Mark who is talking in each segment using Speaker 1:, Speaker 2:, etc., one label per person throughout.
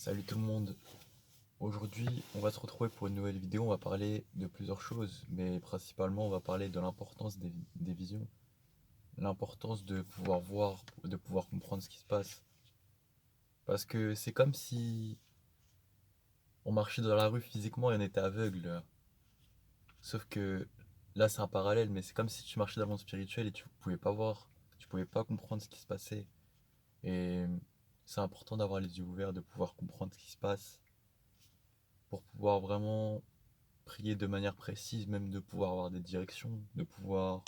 Speaker 1: Salut tout le monde. Aujourd'hui, on va se retrouver pour une nouvelle vidéo. On va parler de plusieurs choses, mais principalement, on va parler de l'importance des visions, l'importance de pouvoir voir, de pouvoir comprendre ce qui se passe. Parce que c'est comme si on marchait dans la rue physiquement et on était aveugle. Sauf que là, c'est un parallèle, mais c'est comme si tu marchais dans le monde spirituel et tu pouvais pas voir, tu pouvais pas comprendre ce qui se passait. Et c'est important d'avoir les yeux ouverts, de pouvoir comprendre ce qui se passe pour pouvoir vraiment prier de manière précise, même de pouvoir avoir des directions, de pouvoir,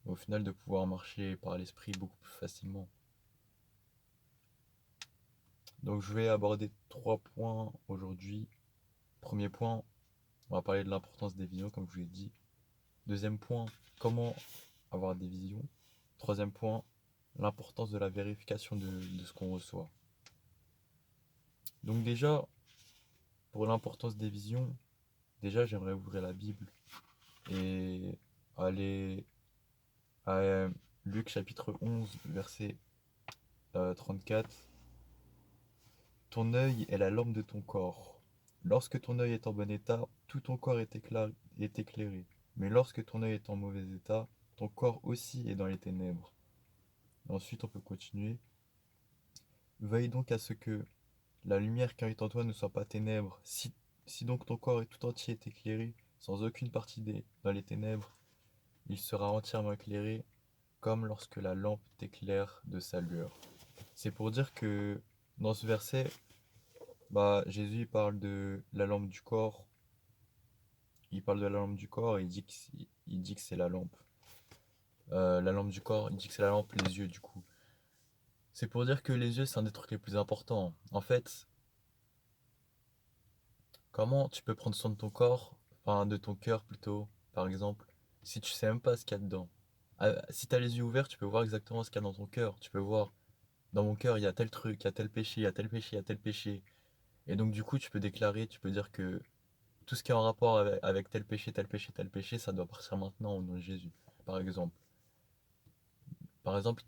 Speaker 1: au final, de pouvoir marcher par l'esprit beaucoup plus facilement. Donc je vais aborder 3 points aujourd'hui. Premier point, on va parler de l'importance des visions, comme je vous l'ai dit. Deuxième point, comment avoir des visions. Troisième point, l'importance de la vérification de ce qu'on reçoit. Donc déjà, pour l'importance des visions, déjà j'aimerais ouvrir la Bible et aller à Luc chapitre 11, verset 34. Ton œil est la lampe de ton corps. Lorsque ton œil est en bon état, tout ton corps est éclairé. Mais lorsque ton œil est en mauvais état, ton corps aussi est dans les ténèbres. Ensuite, on peut continuer. Veille donc à ce que la lumière qui est en toi ne soit pas ténèbres. Si donc ton corps est tout entier est éclairé, sans aucune partie dans les ténèbres, il sera entièrement éclairé, comme lorsque la lampe t'éclaire de sa lueur. C'est pour dire que dans ce verset, Jésus il parle de la lampe du corps. Il parle de la lampe du corps et il dit que c'est la lampe. La lampe du corps, il dit que c'est la lampe, les yeux du coup. C'est pour dire que les yeux, c'est un des trucs les plus importants. En fait, comment tu peux prendre soin de ton corps, enfin de ton cœur plutôt, par exemple, si tu sais même pas ce qu'il y a dedans. Si tu as les yeux ouverts, tu peux voir exactement ce qu'il y a dans ton cœur. Tu peux voir, dans mon cœur, il y a tel truc, il y a tel péché, il y a tel péché, il y a tel péché. Et donc du coup, tu peux déclarer, tu peux dire que tout ce qui est en rapport avec tel péché, tel péché, tel péché, ça doit partir maintenant au nom de Jésus, par exemple. Par exemple,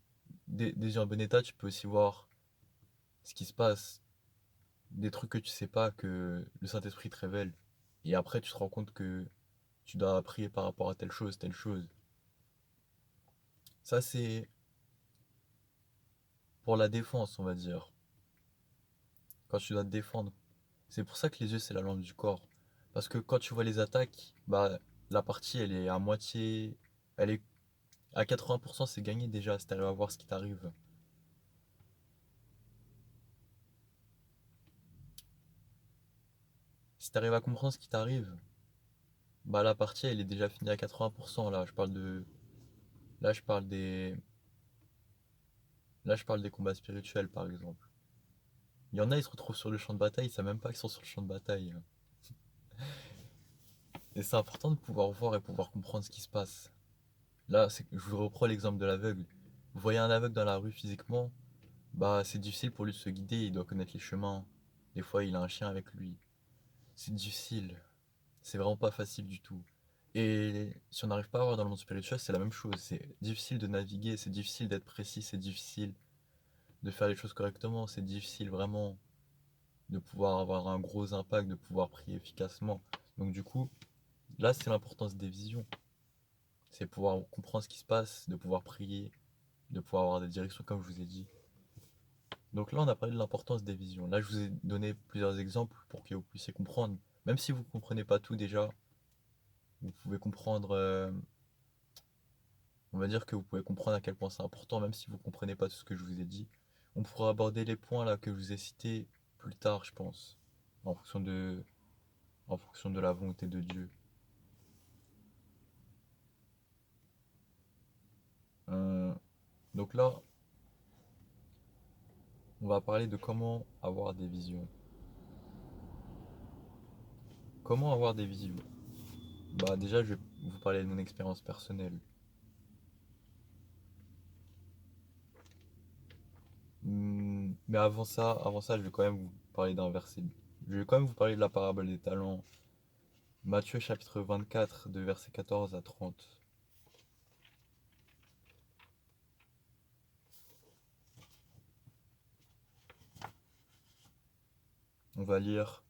Speaker 1: des yeux en bon état, tu peux aussi voir ce qui se passe, des trucs que tu sais pas, que le Saint-Esprit te révèle. Et après, tu te rends compte que tu dois prier par rapport à telle chose, telle chose. Ça, c'est pour la défense, on va dire. Quand tu dois te défendre. C'est pour ça que les yeux, c'est la lampe du corps. Parce que quand tu vois les attaques, la partie, elle est à moitié. Elle est à 80%, c'est gagné déjà, si t'arrives à voir ce qui t'arrive. Si t'arrives à comprendre ce qui t'arrive, la partie, elle est déjà finie à 80%. Là, je parle des. Là, je parle des combats spirituels, par exemple. Il y en a, ils se retrouvent sur le champ de bataille, ils savent même pas qu'ils sont sur le champ de bataille. Et c'est important de pouvoir voir et pouvoir comprendre ce qui se passe. Là, je vous reprends l'exemple de l'aveugle. Vous voyez un aveugle dans la rue physiquement, c'est difficile pour lui de se guider, il doit connaître les chemins. Des fois, il a un chien avec lui. C'est difficile. C'est vraiment pas facile du tout. Et si on n'arrive pas à voir dans le monde spirituel, c'est la même chose. C'est difficile de naviguer, c'est difficile d'être précis, c'est difficile de faire les choses correctement, c'est difficile vraiment de pouvoir avoir un gros impact, de pouvoir prier efficacement. Donc du coup, là, c'est l'importance des visions. C'est pouvoir comprendre ce qui se passe, de pouvoir prier, de pouvoir avoir des directions comme je vous ai dit. Donc là, on a parlé de l'importance des visions. Là, je vous ai donné plusieurs exemples pour que vous puissiez comprendre. Même si vous ne comprenez pas tout déjà, vous pouvez comprendre, on va dire que vous pouvez comprendre à quel point c'est important, même si vous ne comprenez pas tout ce que je vous ai dit. On pourra aborder les points là que je vous ai cités plus tard, je pense, en fonction de, en fonction de la volonté de Dieu. Euh, donc là, on va parler de comment avoir des visions. Comment avoir des visions? Déjà, je vais vous parler de mon expérience personnelle. Mais avant ça, je vais quand même vous parler d'un verset. Je vais quand même vous parler de la parabole des talents. Matthieu chapitre 24, de versets 14 à 30. On va lire.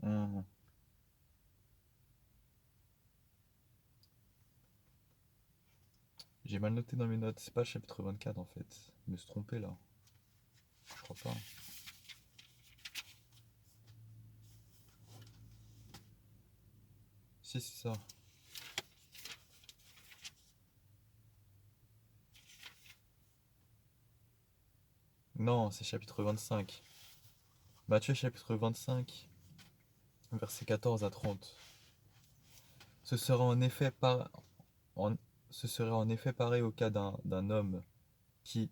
Speaker 1: Hum, J'ai mal noté dans mes notes. C'est pas chapitre 24 en fait. Je me suis trompé là. Je crois pas. Si, c'est ça. Non, c'est chapitre 25. Matthieu chapitre 25, versets 14 à 30. Ce serait en effet, en- Ce serait en effet pareil au cas d'un homme qui,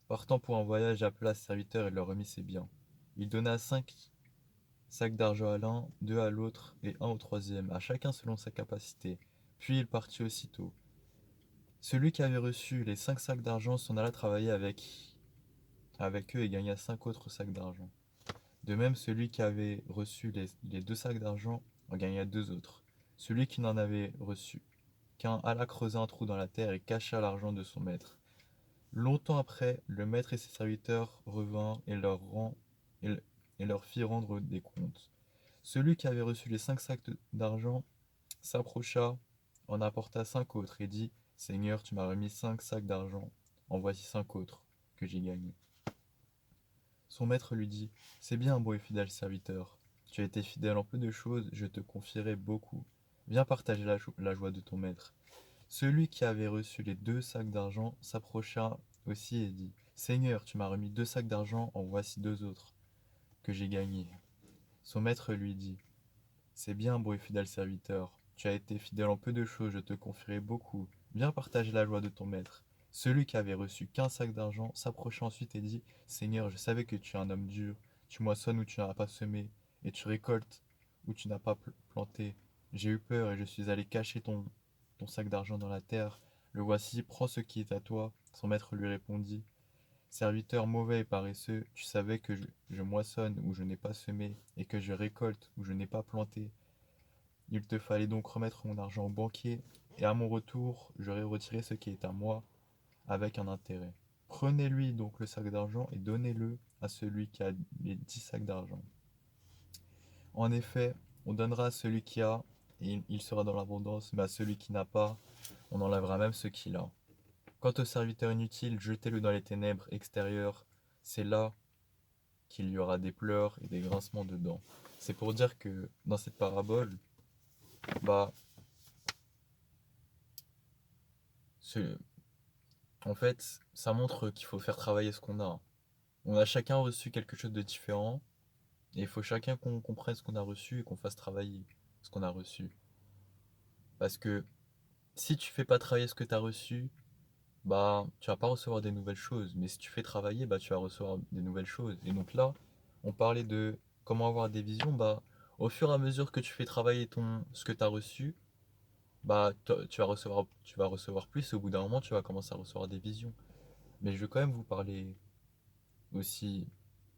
Speaker 1: partant pour un voyage, appela ses serviteurs et leur remit ses biens. Il donna 5 sacs d'argent à l'un, 2 à l'autre et un au troisième, à chacun selon sa capacité. Puis il partit aussitôt. Celui qui avait reçu les 5 sacs d'argent s'en alla travailler avec eux et gagna 5 autres sacs d'argent. De même, celui qui avait reçu les 2 sacs d'argent en gagna 2 autres. Celui qui n'en avait reçu qu'un alla creuser un trou dans la terre et cacha l'argent de son maître. Longtemps après, le maître et ses serviteurs revinrent et, et leur fit rendre des comptes. Celui qui avait reçu les 5 sacs d'argent s'approcha, en apporta 5 autres et dit: Seigneur, tu m'as remis 5 sacs d'argent, en voici 5 autres que j'ai gagnés. Son maître lui dit: C'est bien, bon et fidèle serviteur. Tu as été fidèle en peu de choses, je te confierai beaucoup. Viens partager la joie de ton maître. Celui qui avait reçu les 2 sacs d'argent s'approcha aussi et dit: Seigneur, tu m'as remis 2 sacs d'argent, en voici 2 autres que j'ai gagnés. Son maître lui dit: C'est bien, bon et fidèle serviteur. Tu as été fidèle en peu de choses, je te confierai beaucoup. Viens partager la joie de ton maître. Celui qui avait reçu qu'1 sac d'argent s'approcha ensuite et dit: Seigneur, je savais que tu es un homme dur. Tu moissonnes où tu n'as pas semé, et tu récoltes où tu n'as pas planté. J'ai eu peur et je suis allé cacher ton sac d'argent dans la terre. Le voici, prends ce qui est à toi. Son maître lui répondit: Serviteur mauvais et paresseux, tu savais que je moissonne où je n'ai pas semé, et que je récolte où je n'ai pas planté. Il te fallait donc remettre mon argent au banquier, et à mon retour, j'aurais retiré ce qui est à moi avec un intérêt. Prenez-lui donc le sac d'argent et donnez-le à celui qui a les 10 sacs d'argent. En effet, on donnera à celui qui a, et il sera dans l'abondance, mais à celui qui n'a pas, on enlèvera même ce qu'il a. Quant au serviteur inutile, jetez-le dans les ténèbres extérieures. C'est là qu'il y aura des pleurs et des grincements de dents. C'est pour dire que dans cette parabole, bah, ce- en fait, ça montre qu'il faut faire travailler ce qu'on a. On a chacun reçu quelque chose de différent, et il faut chacun qu'on comprenne ce qu'on a reçu et qu'on fasse travailler ce qu'on a reçu. Parce que si tu fais pas travailler ce que tu as reçu, bah tu vas pas recevoir des nouvelles choses. Mais si tu fais travailler, bah tu vas recevoir des nouvelles choses. Et donc là, on parlait de comment avoir des visions, bah au fur et à mesure que tu fais travailler ce que tu as reçu, bah tu vas recevoir plus et au bout d'un moment, tu vas commencer à recevoir des visions. Mais je veux quand même vous parler aussi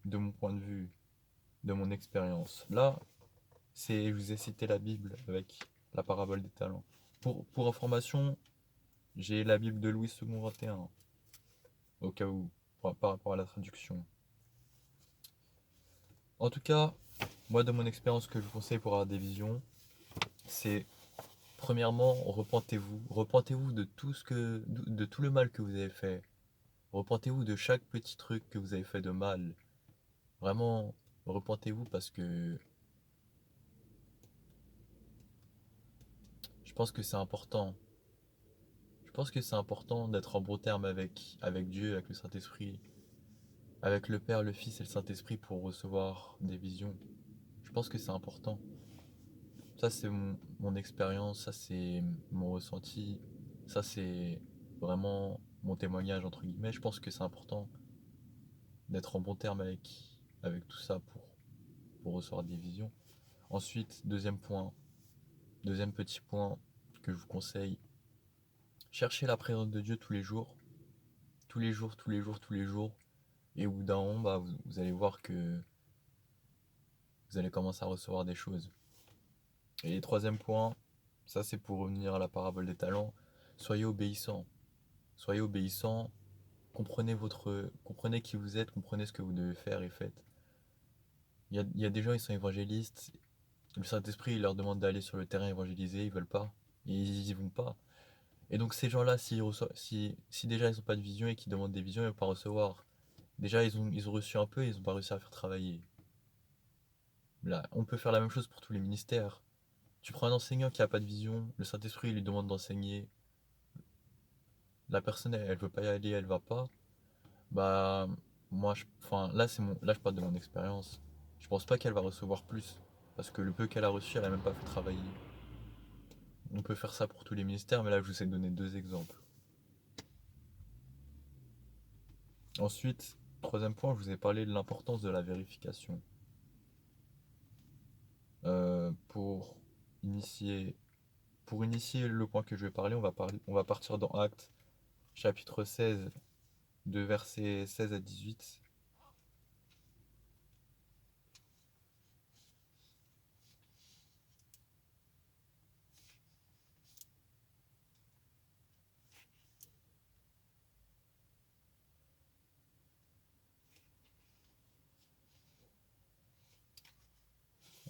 Speaker 1: de mon point de vue, de mon expérience. Là, je vous ai cité la Bible avec la parabole des talents. Pour information, j'ai la Bible de Louis II 21, au cas où, par rapport à la traduction. En tout cas, moi, de mon expérience, ce que je vous conseille pour avoir des visions, c'est premièrement, repentez-vous. Repentez-vous de de tout le mal que vous avez fait. Repentez-vous de chaque petit truc que vous avez fait de mal. Vraiment, repentez-vous parce que je pense que c'est important. Je pense que c'est important d'être en bon terme avec Dieu, avec le Saint-Esprit, avec le Père, le Fils et le Saint-Esprit pour recevoir des visions. Je pense que c'est important. Ça, c'est mon expérience, ça, c'est mon ressenti, ça, c'est vraiment mon témoignage, entre guillemets. Je pense que c'est important d'être en bon terme avec tout ça pour recevoir des visions. Ensuite, deuxième petit point que je vous conseille, cherchez la présence de Dieu tous les jours, tous les jours, tous les jours, tous les jours. Et au bout d'un moment, bah, vous allez voir que vous allez commencer à recevoir des choses. Et le troisième point, ça c'est pour revenir à la parabole des talents, soyez obéissants. Soyez obéissants, comprenez qui vous êtes, comprenez ce que vous devez faire et faites. Il y a des gens, ils sont évangélistes, le Saint-Esprit il leur demande d'aller sur le terrain évangéliser, ils veulent pas, et ils y vont pas. Et donc ces gens-là, si déjà ils n'ont pas de vision et qu'ils demandent des visions, ils ne vont pas recevoir. Déjà ils ont reçu un peu et ils n'ont pas réussi à faire travailler. Là, on peut faire la même chose pour tous les ministères. Tu prends un enseignant qui n'a pas de vision, le Saint-Esprit lui demande d'enseigner, la personne elle veut pas y aller, elle va pas. Bah moi enfin là je parle de mon expérience. Je pense pas qu'elle va recevoir plus parce que le peu qu'elle a reçu, elle a même pas fait travailler. On peut faire ça pour tous les ministères, mais là je vous ai donné deux exemples. Ensuite, troisième point, je vous ai parlé de l'importance de la vérification. Pour initier, pour initier le point que je vais parler, on va partir dans Actes, chapitre 16, de versets 16 à 18.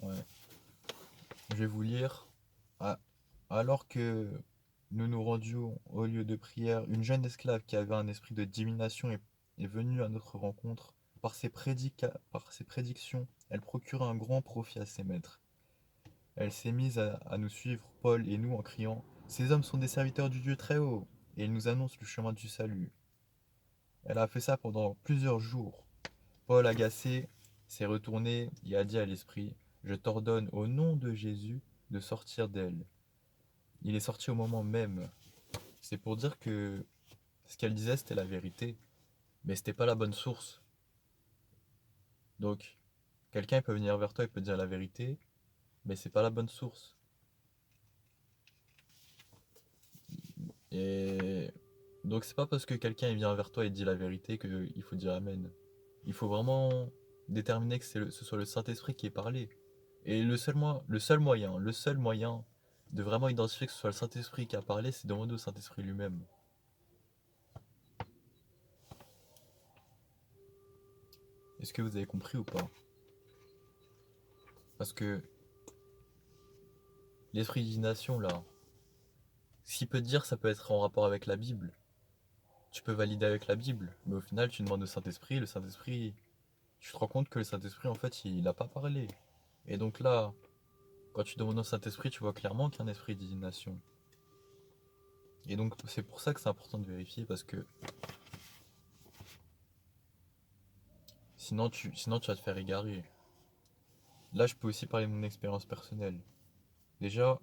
Speaker 1: Ouais. Je vais vous lire. Ah, alors que nous nous rendions au lieu de prière, une jeune esclave qui avait un esprit de divination est venue à notre rencontre. Par ses prédictions, elle procurait un grand profit à ses maîtres. Elle s'est mise à nous suivre, Paul et nous, en criant: Ces hommes sont des serviteurs du Dieu très haut, et ils nous annoncent le chemin du salut. Elle a fait ça pendant plusieurs jours. Paul, agacé, s'est retourné et a dit à l'esprit: Je t'ordonne au nom de Jésus de sortir d'elle. Il est sorti au moment même. C'est pour dire que ce qu'elle disait, c'était la vérité, mais c'était pas la bonne source. Donc, quelqu'un peut venir vers toi et peut dire la vérité, mais c'est pas la bonne source. Et donc, c'est pas parce que quelqu'un vient vers toi et dit la vérité qu'il faut dire amen. Il faut vraiment déterminer que ce soit le Saint-Esprit qui ait parlé. Et le seul moyen de vraiment identifier que ce soit le Saint-Esprit qui a parlé, c'est de demander au Saint-Esprit lui-même. Est-ce que vous avez compris ou pas? Parce que l'esprit d'indignation, là, ce qu'il peut te dire, ça peut être en rapport avec la Bible. Tu peux valider avec la Bible, mais au final, tu demandes au Saint-Esprit, le Saint-Esprit, tu te rends compte que le Saint-Esprit, en fait, il n'a pas parlé. Et donc là, quand tu demandes au Saint-Esprit, tu vois clairement qu'il y a un esprit d'indignation. Et donc, c'est pour ça que c'est important de vérifier, parce que sinon tu vas te faire égarer. Là, je peux aussi parler de mon expérience personnelle. Déjà,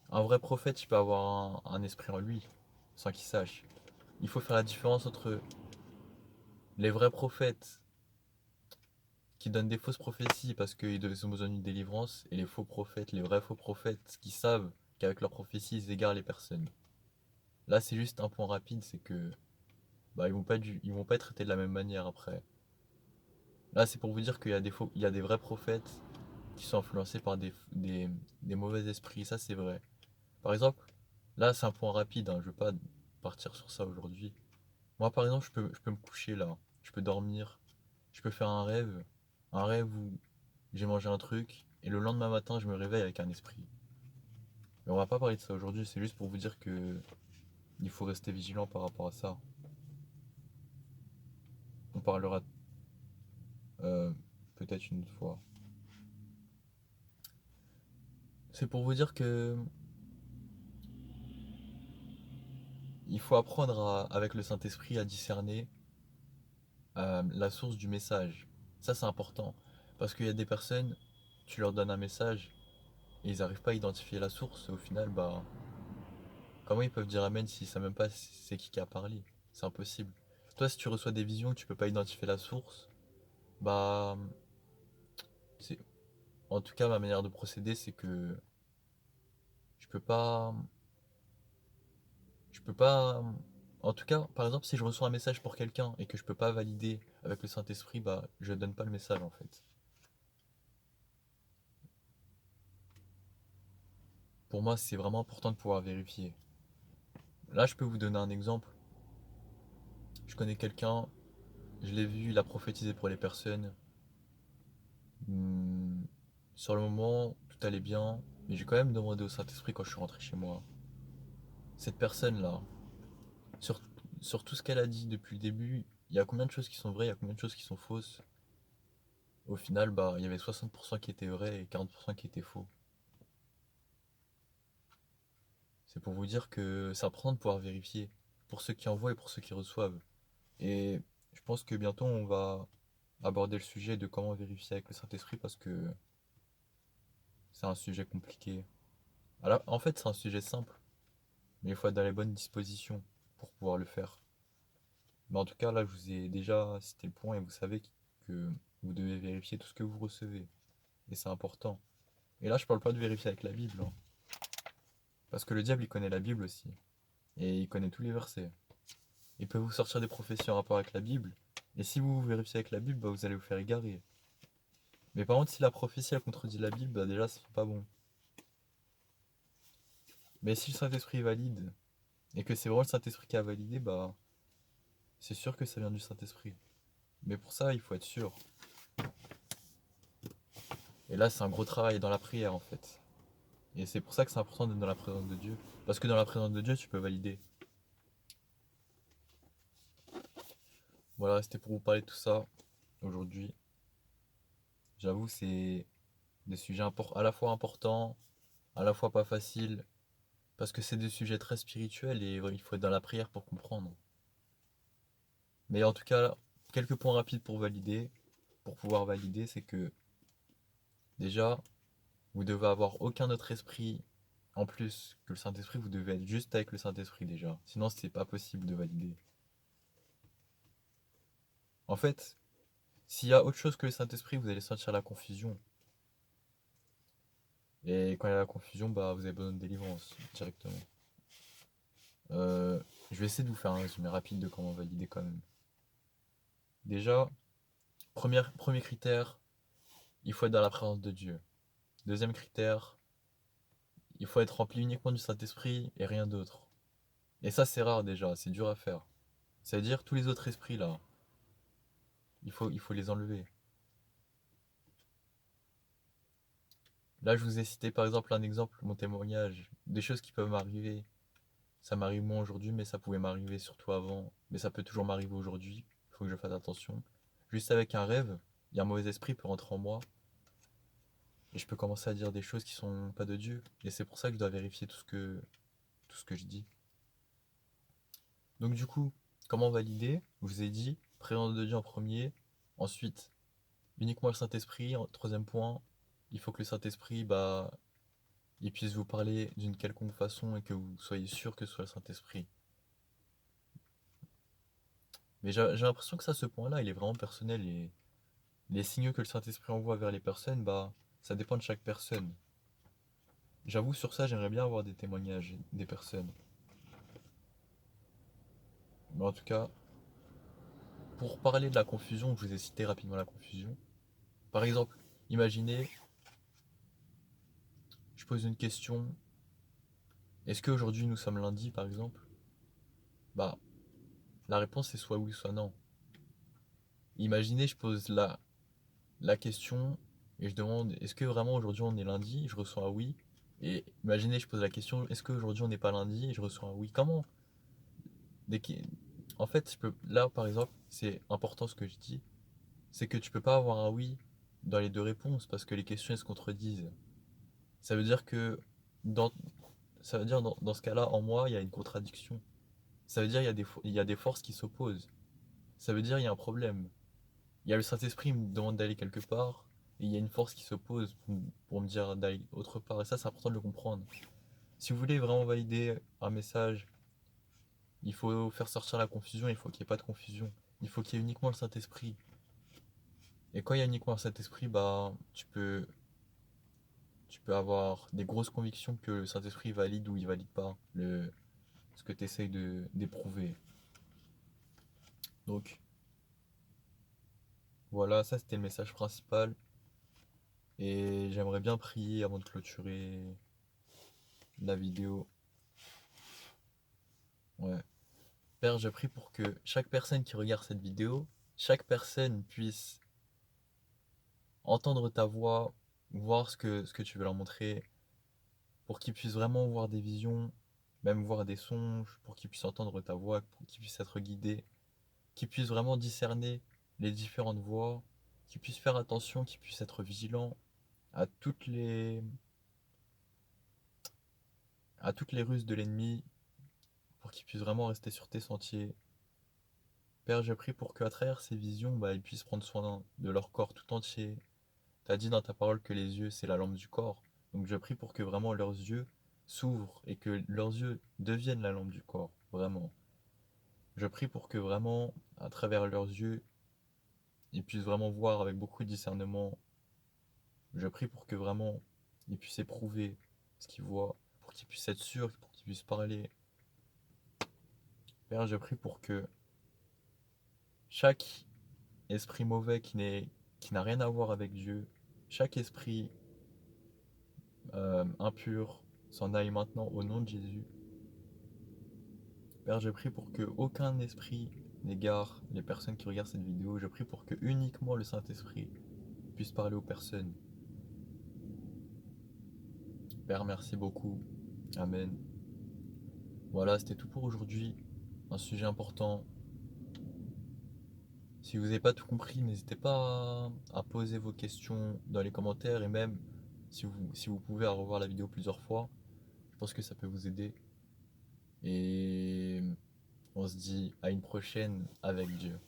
Speaker 1: un vrai prophète, il peut avoir un esprit en lui, sans qu'il sache. Il faut faire la différence entre les vrais prophètes qui donnent des fausses prophéties parce qu'ils ont besoin d'une délivrance, et les faux prophètes, les vrais faux prophètes qui savent qu'avec leurs prophéties, ils égarent les personnes. Là, c'est juste un point rapide, c'est que bah, ils vont pas être traités de la même manière après. Là, c'est pour vous dire qu'il y a il y a des vrais prophètes qui sont influencés par des mauvais esprits, ça c'est vrai. Par exemple, là c'est un point rapide, hein, je veux pas partir sur ça aujourd'hui. Moi par exemple, je peux me coucher là, je peux dormir, je peux faire un rêve où j'ai mangé un truc, et le lendemain matin je me réveille avec un esprit. Mais on va pas parler de ça aujourd'hui, c'est juste pour vous dire que il faut rester vigilant par rapport à ça. On parlera euh, peut-être une autre fois. C'est pour vous dire que il faut apprendre avec le Saint-Esprit à discerner la source du message. Ça, c'est important. Parce qu'il y a des personnes, tu leur donnes un message et ils n'arrivent pas à identifier la source. Et au final, bah, comment ils peuvent dire Amen s'ils ne savent même pas c'est qui a parlé? C'est impossible. Toi, si tu reçois des visions que tu peux pas identifier la source, bah, c'est, en tout cas, ma manière de procéder, c'est que je peux pas, je peux pas, en tout cas, par exemple, si je reçois un message pour quelqu'un et que je peux pas valider avec le Saint-Esprit, bah, je donne pas le message en fait. pour moi, c'est vraiment important de pouvoir vérifier. Là, je peux vous donner un exemple. Je connais quelqu'un, je l'ai vu, il a prophétisé pour les personnes. Hmm, Sur le moment, tout allait bien, mais j'ai quand même demandé au Saint-Esprit quand je suis rentré chez moi. Cette personne-là, sur, sur tout ce qu'elle a dit depuis le début, il y a combien de choses qui sont vraies, il y a combien de choses qui sont fausses. Au final, bah, il y avait 60% qui étaient vrais et 40% qui étaient faux. C'est pour vous dire que c'est important de pouvoir vérifier, pour ceux qui envoient et pour ceux qui reçoivent. Et je pense que bientôt on va aborder le sujet de comment vérifier avec le Saint-Esprit parce que c'est un sujet compliqué. Alors, en fait, c'est un sujet simple, mais il faut être dans les bonnes dispositions pour pouvoir le faire. Mais en tout cas, là, je vous ai déjà cité le point et vous savez que vous devez vérifier tout ce que vous recevez. Et c'est important. Et là, je parle pas de vérifier avec la Bible, hein, parce que le diable, il connaît la Bible aussi. Et il connaît tous les versets. Il peut vous sortir des prophéties en rapport avec la Bible. Et si vous vérifiez avec la Bible, bah, vous allez vous faire égarer. Mais par contre, si la prophétie elle contredit la Bible, bah déjà, ce sera pas bon. Mais si le Saint-Esprit valide, et que c'est vraiment le Saint-Esprit qui a validé, bah c'est sûr que ça vient du Saint-Esprit. Mais pour ça, il faut être sûr. Et là, c'est un gros travail dans la prière, en fait. Et c'est pour ça que c'est important d'être dans la présence de Dieu. Parce que dans la présence de Dieu, tu peux valider. Voilà, c'était pour vous parler de tout ça aujourd'hui. J'avoue, c'est des sujets à la fois importants, à la fois pas faciles, parce que c'est des sujets très spirituels et il faut être dans la prière pour comprendre. Mais en tout cas, quelques points rapides pour valider, pour pouvoir valider, c'est que déjà, vous devez avoir aucun autre esprit en plus que le Saint-Esprit, vous devez être juste avec le Saint-Esprit déjà. Sinon, c'est pas possible de valider. En fait, s'il y a autre chose que le Saint-Esprit, vous allez sentir la confusion. Et quand il y a la confusion, bah, vous avez besoin de délivrance directement. Je vais essayer de vous faire un résumé rapide de comment valider quand même. Déjà, premier critère, il faut être dans la présence de Dieu. Deuxième critère, il faut être rempli uniquement du Saint-Esprit et rien d'autre. Et ça, c'est rare déjà, c'est dur à faire. C'est-à-dire, tous les autres esprits là, il faut les enlever. Là, je vous ai cité par exemple un exemple, mon témoignage, des choses qui peuvent m'arriver. Ça m'arrive moins aujourd'hui, mais ça pouvait m'arriver surtout avant. Mais ça peut toujours m'arriver aujourd'hui. Il faut que je fasse attention. Juste avec un rêve, il y a un mauvais esprit qui peut rentrer en moi. Et je peux commencer à dire des choses qui sont pas de Dieu. Et c'est pour ça que je dois vérifier tout ce que je dis. Donc du coup, comment valider? Je vous ai dit, présence de Dieu en premier. Ensuite, uniquement le Saint-Esprit. Troisième point, il faut que le Saint-Esprit, bah, il puisse vous parler d'une quelconque façon et que vous soyez sûr que ce soit le Saint-Esprit. Mais j'ai l'impression que ça, ce point-là, il est vraiment personnel et les signaux que le Saint-Esprit envoie vers les personnes, bah, ça dépend de chaque personne. J'avoue, sur ça, j'aimerais bien avoir des témoignages des personnes. Mais en tout cas, pour parler de la confusion, je vous ai cité rapidement la confusion. Par exemple, imaginez, je pose une question. Est-ce qu'aujourd'hui nous sommes lundi, par exemple? Bah, la réponse est soit oui, soit non. Imaginez, je pose la question et je demande est-ce que vraiment aujourd'hui on est lundi? Je reçois un oui. Et imaginez, je pose la question est-ce qu'aujourd'hui on n'est pas lundi? Et je reçois un oui. Comment? Dès qu'il- En fait, là par exemple, c'est important ce que je dis, c'est que tu peux pas avoir un oui dans les deux réponses parce que les questions elles se contredisent. Ça veut dire que dans, ça veut dire dans ce cas-là, en moi, il y a une contradiction. Ça veut dire il y a des forces qui s'opposent. Ça veut dire il y a un problème. Il y a le Saint-Esprit qui me demande d'aller quelque part, et il y a une force qui s'oppose pour me dire d'aller autre part. Et ça, c'est important de le comprendre. Si vous voulez vraiment valider un message, il faut faire sortir la confusion, il faut qu'il n'y ait pas de confusion. Il faut qu'il y ait uniquement le Saint-Esprit. Et quand il y a uniquement le Saint-Esprit, bah, tu peux avoir des grosses convictions que le Saint-Esprit valide ou il valide pas ce que tu essayes d'éprouver. Donc, voilà, ça c'était le message principal. Et j'aimerais bien prier avant de clôturer la vidéo. Ouais. Père, je prie pour que chaque personne qui regarde cette vidéo, chaque personne puisse entendre ta voix, voir ce que tu veux leur montrer, pour qu'ils puissent vraiment voir des visions, même voir des songes, pour qu'ils puissent entendre ta voix, pour qu'ils puissent être guidés, qu'ils puissent vraiment discerner les différentes voix, qu'ils puissent faire attention, qu'ils puissent être vigilants à toutes les ruses de l'ennemi, pour qu'ils puissent vraiment rester sur tes sentiers. Père, je prie pour qu'à travers ces visions, ils puissent prendre soin de leur corps tout entier. Tu as dit dans ta parole que les yeux, c'est la lampe du corps. Donc je prie pour que vraiment leurs yeux s'ouvrent et que leurs yeux deviennent la lampe du corps, vraiment. Je prie pour que vraiment, à travers leurs yeux, ils puissent vraiment voir avec beaucoup de discernement. Je prie pour que vraiment, ils puissent éprouver ce qu'ils voient, pour qu'ils puissent être sûrs, pour qu'ils puissent parler. Père, je prie pour que chaque esprit mauvais qui n'a rien à voir avec Dieu, chaque esprit impur s'en aille maintenant au nom de Jésus. Père, je prie pour que aucun esprit n'égare les personnes qui regardent cette vidéo. Je prie pour que uniquement le Saint-Esprit puisse parler aux personnes. Père, merci beaucoup. Amen. Voilà, c'était tout pour aujourd'hui. Un sujet important. Si vous n'avez pas tout compris, n'hésitez pas à poser vos questions dans les commentaires et même si vous pouvez à revoir la vidéo plusieurs fois. Je pense que ça peut vous aider. Et on se dit à une prochaine avec Dieu.